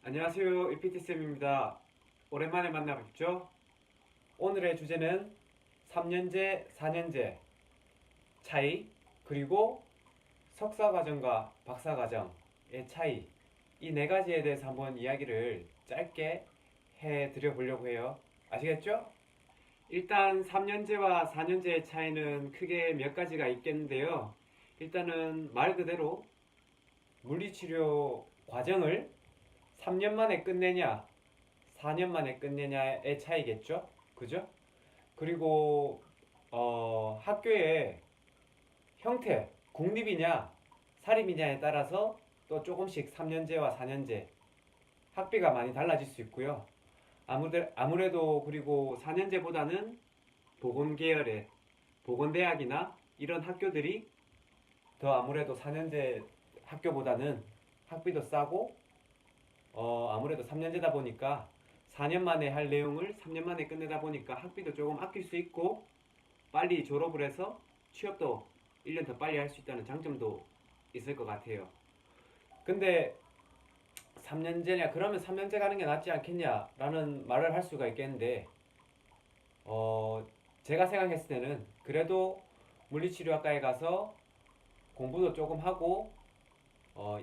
안녕하세요. EPT쌤입니다. 오랜만에 만나뵙죠? 오늘의 주제는 3년제, 4년제 차이, 그리고 석사과정과 박사과정의 차이, 이 네 가지에 대해서 한번 이야기를 짧게 해드려 보려고 해요. 아시겠죠? 일단 3년제와 4년제의 차이는 크게 몇 가지가 있겠는데요. 일단은 말 그대로 물리치료 과정을 3년 만에 끝내냐, 4년 만에 끝내냐의 차이겠죠? 그죠? 그리고 학교의 형태, 공립이냐, 사립이냐에 따라서 또 조금씩 3년제와 4년제 학비가 많이 달라질 수 있고요. 아무래도 그리고 4년제보다는 보건계열의 보건대학이나 이런 학교들이 더 아무래도 4년제 학교보다는 학비도 싸고 아무래도 3년제다 보니까 4년 만에 할 내용을 3년 만에 끝내다 보니까 학비도 조금 아낄 수 있고 빨리 졸업을 해서 취업도 1년 더 빨리 할 수 있다는 장점도 있을 것 같아요. 근데 3년제냐, 그러면 3년제 가는 게 낫지 않겠냐 라는 말을 할 수가 있겠는데 제가 생각했을 때는 그래도 물리치료학과에 가서 공부도 조금 하고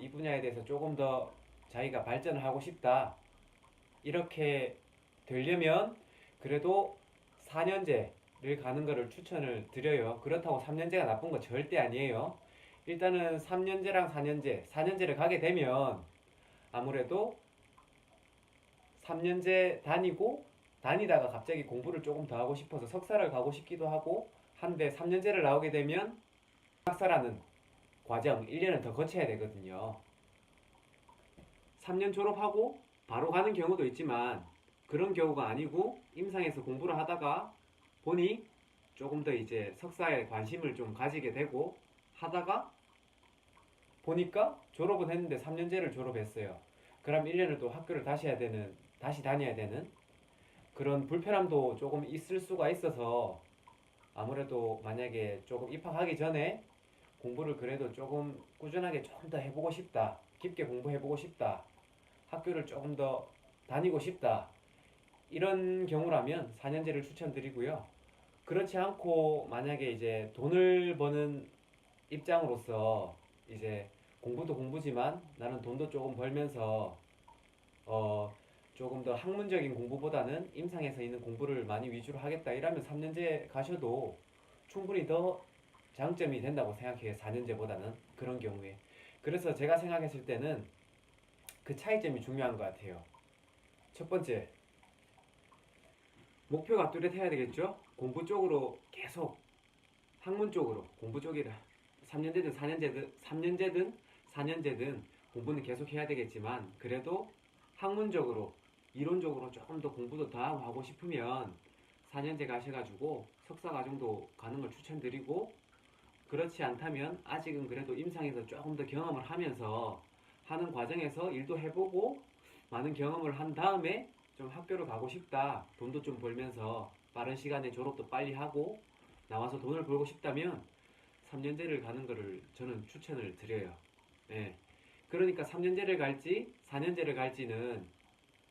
이 분야에 대해서 조금 더 자기가 발전을 하고 싶다, 이렇게 되려면 그래도 4년제를 가는 것을 추천을 드려요. 그렇다고 3년제가 나쁜 거 절대 아니에요. 일단은 3년제랑 4년제를 가게 되면 아무래도 3년제 다니다가 갑자기 공부를 조금 더 하고 싶어서 석사를 가고 싶기도 하고 한데 3년제를 나오게 되면 학사라는 과정 1년을 더 거쳐야 되거든요. 3년 졸업하고 바로 가는 경우도 있지만 그런 경우가 아니고 임상에서 공부를 하다가 보니 조금 더 이제 석사에 관심을 좀 가지게 되고 하다가 보니까 졸업은 했는데 3년제를 졸업했어요. 그럼 1년을 또 학교를 다시 다녀야 되는 그런 불편함도 조금 있을 수가 있어서 아무래도 만약에 조금 입학하기 전에 공부를 그래도 조금 꾸준하게 조금 더 해보고 싶다, 깊게 공부해보고 싶다, 학교를 조금 더 다니고 싶다, 이런 경우라면 4년제를 추천드리고요. 그렇지 않고 만약에 이제 돈을 버는 입장으로서 이제 공부도 공부지만 나는 돈도 조금 벌면서 어 조금 더 학문적인 공부보다는 임상에서 있는 공부를 많이 위주로 하겠다, 이러면 3년제 가셔도 충분히 더 장점이 된다고 생각해요. 4년제보다는 그런 경우에. 그래서 제가 생각했을 때는 그 차이점이 중요한 것 같아요. 첫 번째, 목표가 뚜렷해야 되겠죠? 공부 쪽으로 계속, 학문 쪽으로, 공부 쪽이라. 3년제든 4년제든 공부는 계속 해야 되겠지만, 그래도 학문적으로, 이론적으로 조금 더 공부도 더 하고 싶으면 4년제 가셔가지고 석사 과정도 가는 걸 추천드리고, 그렇지 않다면 아직은 그래도 임상에서 조금 더 경험을 하면서 하는 과정에서 일도 해보고 많은 경험을 한 다음에 좀 학교를 가고 싶다, 돈도 좀 벌면서 빠른 시간에 졸업도 빨리 하고 나와서 돈을 벌고 싶다면 3년제를 가는 거를 저는 추천을 드려요. 예. 그러니까 3년제를 갈지 4년제를 갈지는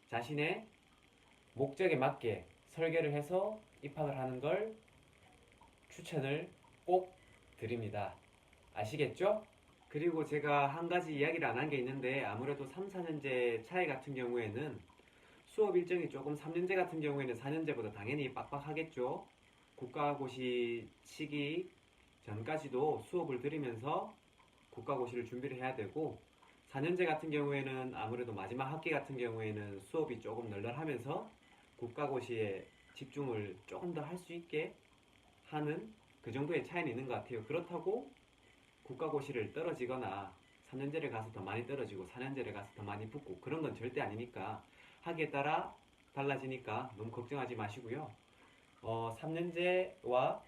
자신의 목적에 맞게 설계를 해서 입학을 하는 걸 추천을 꼭 드립니다. 아시겠죠? 그리고 제가 한 가지 이야기를 안 한 게 있는데, 아무래도 3, 4년제 차이 같은 경우에는 수업 일정이 조금 3년제 같은 경우에는 4년제보다 당연히 빡빡하겠죠. 국가고시 치기 전까지도 수업을 들으면서 국가고시를 준비를 해야 되고, 4년제 같은 경우에는 아무래도 마지막 학기 같은 경우에는 수업이 조금 널널하면서 국가고시에 집중을 조금 더 할 수 있게 하는 그 정도의 차이는 있는 것 같아요. 그렇다고 국가고시를 떨어지거나 3년제를 가서 더 많이 떨어지고 4년제를 가서 더 많이 붙고 그런 건 절대 아니니까, 학기에 따라 달라지니까 너무 걱정하지 마시고요. 3년제와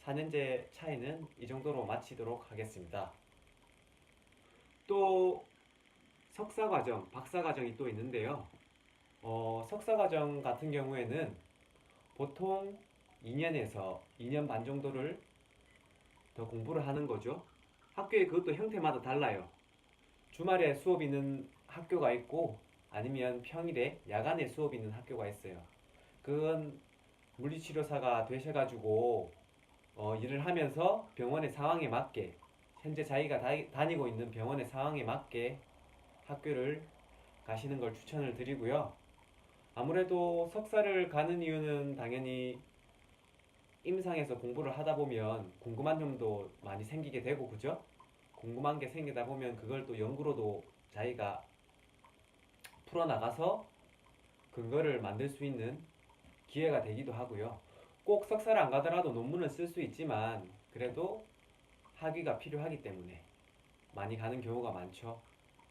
4년제 차이는 이 정도로 마치도록 하겠습니다. 또 석사과정, 박사과정이 또 있는데요. 석사과정 같은 경우에는 보통 2년에서 2년 반 정도를 더 공부를 하는 거죠. 학교에 그것도 형태마다 달라요. 주말에 수업 있는 학교가 있고 아니면 평일에 야간에 수업이 있는 학교가 있어요. 그건 물리치료사가 되셔가지고 일을 하면서 병원의 상황에 맞게 현재 자기가 다니고 있는 병원의 상황에 맞게 학교를 가시는 걸 추천을 드리고요. 아무래도 석사를 가는 이유는 당연히 임상에서 공부를 하다 보면 궁금한 점도 많이 생기게 되고, 그죠? 궁금한 게 생기다 보면 그걸 또 연구로도 자기가 풀어나가서 근거를 만들 수 있는 기회가 되기도 하고요. 꼭 석사를 안 가더라도 논문을 쓸 수 있지만 그래도 학위가 필요하기 때문에 많이 가는 경우가 많죠.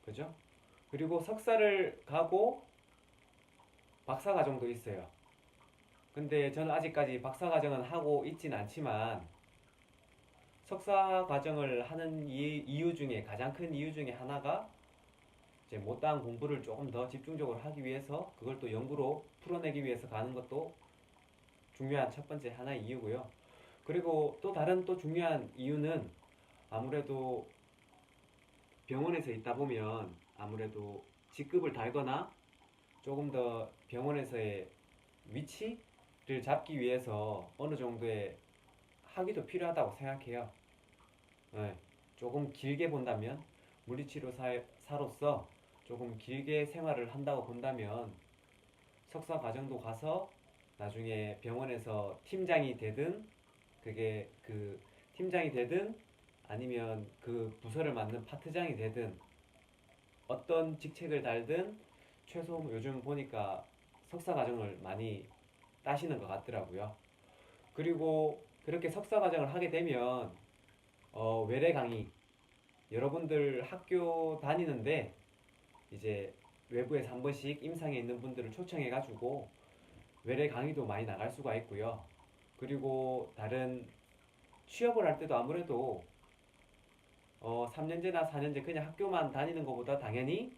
그죠? 그리고 석사를 가고 박사과정도 있어요. 근데 저는 아직까지 박사과정은 하고 있진 않지만 석사과정을 하는 이유 중에 가장 큰 이유 중에 하나가 이제 못다한 공부를 조금 더 집중적으로 하기 위해서 그걸 또 연구로 풀어내기 위해서 가는 것도 중요한 첫 번째 하나의 이유고요. 그리고 또 다른 또 중요한 이유는 아무래도 병원에서 있다 보면 아무래도 직급을 달거나 조금 더 병원에서의 위치를 잡기 위해서 어느 정도의 학위도 필요하다고 생각해요. 네, 조금 길게 본다면 물리치료사로서 조금 길게 생활을 한다고 본다면 석사 과정도 가서 나중에 병원에서 팀장이 되든 그게 그 팀장이 되든 아니면 그 부서를 맡는 파트장이 되든 어떤 직책을 달든 최소 요즘 보니까 석사 과정을 많이 따시는 것 같더라고요. 그리고 그렇게 석사 과정을 하게 되면 외래 강의 여러분들 학교 다니는데 이제 외부에서 한 번씩 임상에 있는 분들을 초청해가지고 외래 강의도 많이 나갈 수가 있고요. 그리고 다른 취업을 할 때도 아무래도 3년제나 4년제 그냥 학교만 다니는 것보다 당연히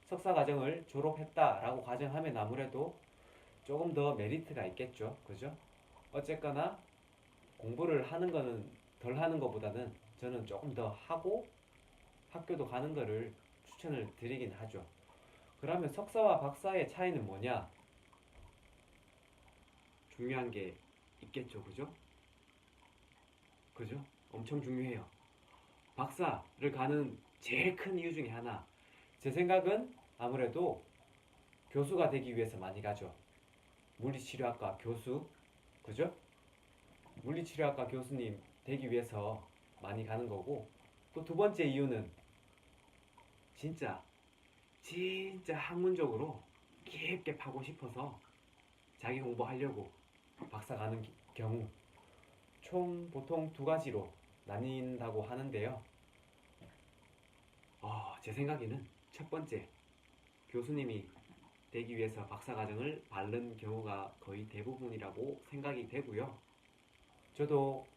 석사 과정을 졸업했다라고 가정하면 아무래도 조금 더 메리트가 있겠죠. 그죠? 어쨌거나 공부를 하는 거는 덜 하는 것보다는 저는 조금 더 하고 학교도 가는 거를 추천을 드리긴 하죠. 그러면 석사와 박사의 차이는 뭐냐? 중요한 게 있겠죠. 그죠? 그죠? 엄청 중요해요. 박사를 가는 제일 큰 이유 중에 하나. 제 생각은 아무래도 교수가 되기 위해서 많이 가죠. 물리치료학과 교수. 그죠? 물리치료학과 교수님 되기 위해서 많이 가는 거고. 또 두 번째 이유는 진짜 학문적으로 깊게 파고 싶어서 자기 공부하려고 박사 가는 경우 총 보통 두 가지로 나뉜다고 하는데요. 제 생각에는 첫 번째 교수님이 되기 위해서 박사 과정을 밟는 경우가 거의 대부분이라고 생각이 되고요. 저도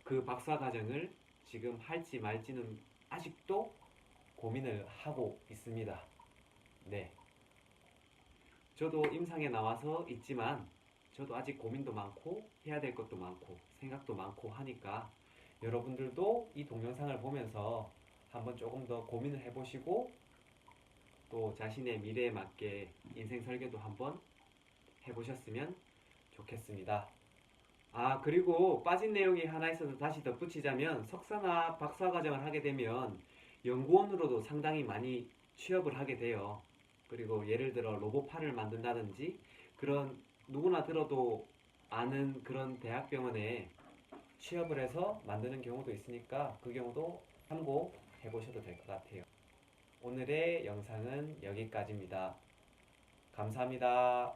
그 박사 과정을 지금 할지 말지는 아직도 고민을 하고 있습니다. 네. 저도 임상에 나와서 있지만 저도 아직 고민도 많고 해야 될 것도 많고 생각도 많고 하니까 여러분들도 이 동영상을 보면서 한번 조금 더 고민을 해보시고 또 자신의 미래에 맞게 인생 설계도 한번 해보셨으면 좋겠습니다. 그리고 빠진 내용이 하나 있어서 다시 덧붙이자면 석사나 박사 과정을 하게 되면 연구원으로도 상당히 많이 취업을 하게 돼요. 그리고 예를 들어 로봇팔을 만든다든지 그런 누구나 들어도 아는 그런 대학병원에 취업을 해서 만드는 경우도 있으니까 그 경우도 참고해 보셔도 될 것 같아요. 오늘의 영상은 여기까지입니다. 감사합니다.